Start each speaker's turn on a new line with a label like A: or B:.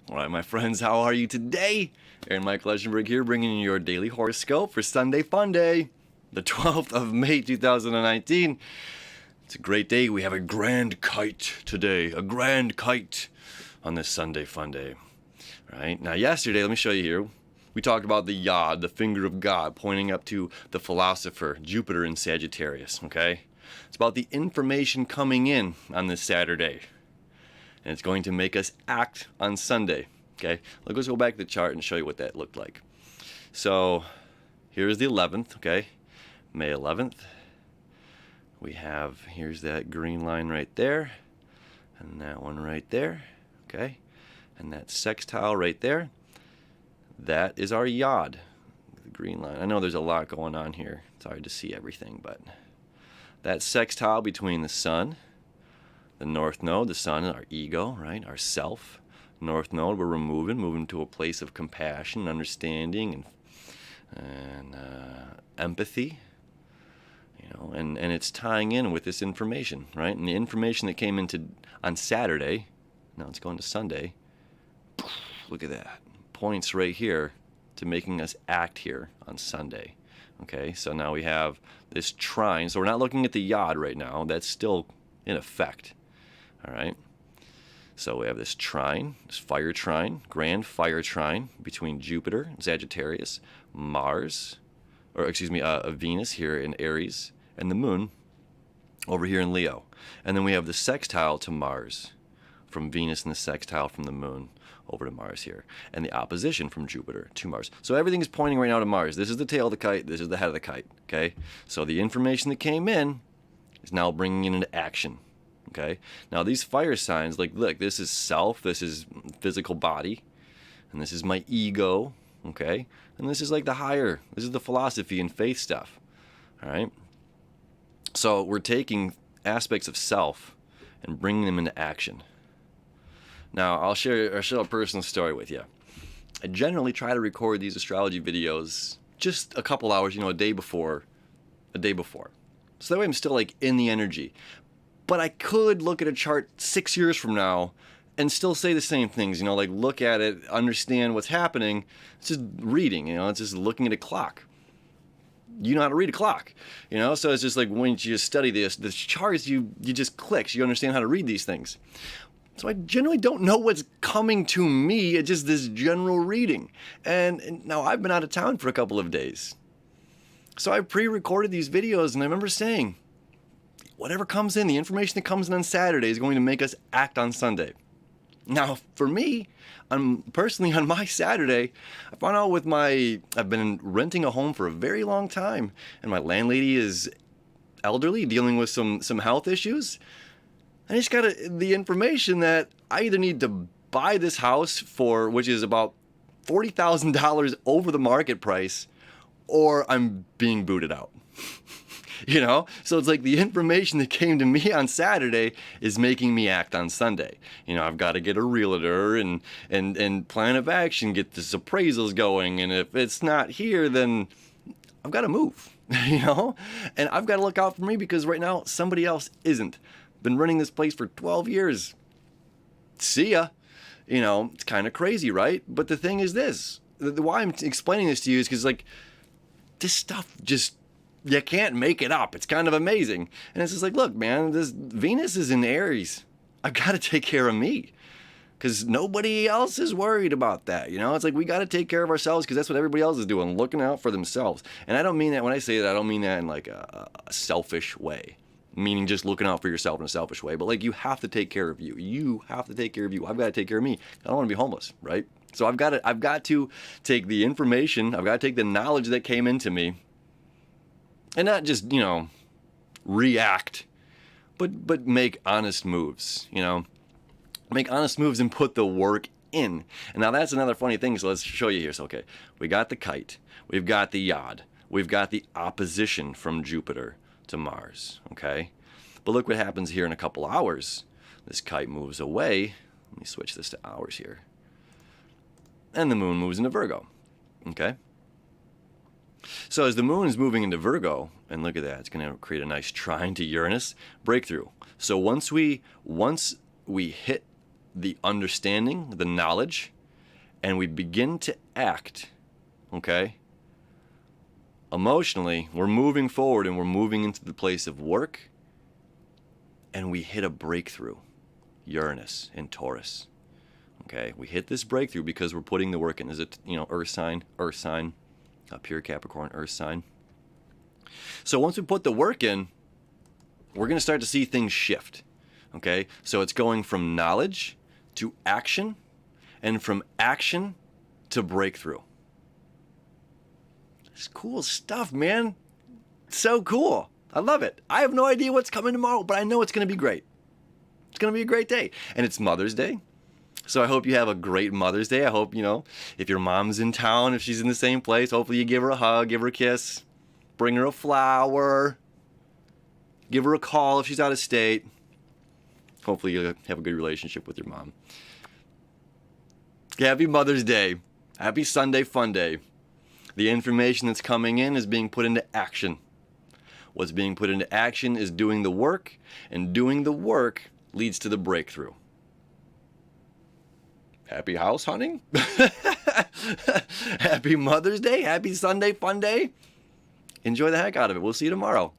A: All right, my friends, how are you today? Aaron Michael Eschenberg here, bringing you your daily horoscope for Sunday Funday, the 12th of May, 2019. It's a great day. We have a grand kite today, a grand kite on this Sunday Funday. All right, now yesterday, let me show you here. We talked about the yod, the finger of God, pointing up to the philosopher, Jupiter in Sagittarius, okay? It's about the information coming in on this Saturday. And it's going to make us act on Sunday, okay? Let's go back to the chart and show you what that looked like. So here's the 11th, okay? May 11th. We have, here's that green line right there, and that one right there, okay? And that sextile right there. That is our yod, the green line. I know there's a lot going on here. It's hard to see everything, but that sextile between the sun, the north node, the sun, our ego, right, our self. North node, we're moving to a place of compassion, understanding, and empathy. You know, and it's tying in with this information, right? And the information that came into on Saturday, now it's going to Sunday. Look at that. Points right here to making us act here on Sunday. Okay, so now we have this trine. So we're not looking at the yod right now. That's still in effect. All right. So we have this trine, this fire trine, grand fire trine between Jupiter, Sagittarius, Mars, Venus here in Aries, and the moon over here in Leo. And then we have the sextile to Mars from Venus and the sextile from the moon over to Mars here, and the opposition from Jupiter to Mars. So everything is pointing right now to Mars. This is the tail of the kite. This is the head of the kite. Okay. So the information that came in is now bringing it into action. Okay. Now these fire signs, like, look, this is self, this is physical body, and this is my ego. Okay. And this is like the higher. This is the philosophy and faith stuff. All right. So we're taking aspects of self and bringing them into action. Now, I'll share a personal story with you. I generally try to record these astrology videos just a couple hours, a day before. So that way I'm still like in the energy. But I could look at a chart 6 years from now and still say the same things, like look at it, understand what's happening. It's just reading, it's just looking at a clock. You know how to read a clock, so it's just like when you study the charts, you just click, you understand how to read these things. So I generally don't know what's coming to me. It's just this general reading. And now I've been out of town for a couple of days. So I pre-recorded these videos, and I remember saying, whatever comes in, the information that comes in on Saturday is going to make us act on Sunday. Now, for me, personally on my Saturday, I found out I've been renting a home for a very long time, and my landlady is elderly, dealing with some health issues. I just got the information that I either need to buy this house which is about $40,000 over the market price, or I'm being booted out. So it's like the information that came to me on Saturday is making me act on Sunday. I've got to get a realtor and plan of action, get this appraisals going. And if it's not here, then I've got to move, and I've got to look out for me because right now somebody else isn't. Been running this place for 12 years. See ya. It's kind of crazy, right? But the thing is this. Why I'm explaining this to you is because, this stuff just, you can't make it up. It's kind of amazing. And it's just like, look, man, this Venus is in Aries. I've got to take care of me because nobody else is worried about that. It's like we got to take care of ourselves because that's what everybody else is doing, looking out for themselves. And I don't mean that when I say that, I don't mean that in like a selfish way. Meaning just looking out for yourself in a selfish way. But you have to take care of you. You have to take care of you. I've got to take care of me. I don't want to be homeless, right? So I've got to take the information, I've got to take the knowledge that came into me and not just, react, but make honest moves, Make honest moves and put the work in. And now that's another funny thing, so let's show you here. So, okay, we got the kite, we've got the yod, we've got the opposition from Jupiter to Mars, okay? But look what happens here in a couple hours. This kite moves away. Let me switch this to hours here. And the moon moves into Virgo, okay? So as the moon is moving into Virgo, and look at that, it's going to create a nice trine to Uranus, breakthrough. So once we hit the understanding, the knowledge, and we begin to act, okay? Emotionally, we're moving forward and we're moving into the place of work, and we hit a breakthrough. Uranus in Taurus. Okay, we hit this breakthrough because we're putting the work in. Is it, Earth sign, up here, Capricorn, Earth sign. So once we put the work in, we're going to start to see things shift. Okay, so it's going from knowledge to action, and from action to breakthrough. It's cool stuff, man. So cool. I love it. I have no idea what's coming tomorrow, but I know it's going to be great. It's going to be a great day. And it's Mother's Day. So I hope you have a great Mother's Day. I hope, if your mom's in town, if she's in the same place, hopefully you give her a hug, give her a kiss, bring her a flower, give her a call if she's out of state. Hopefully you have a good relationship with your mom. Happy Mother's Day. Happy Sunday Funday. The information that's coming in is being put into action. What's being put into action is doing the work, and doing the work leads to the breakthrough. Happy house hunting. Happy Mother's Day. Happy Sunday Funday. Enjoy the heck out of it. We'll see you tomorrow.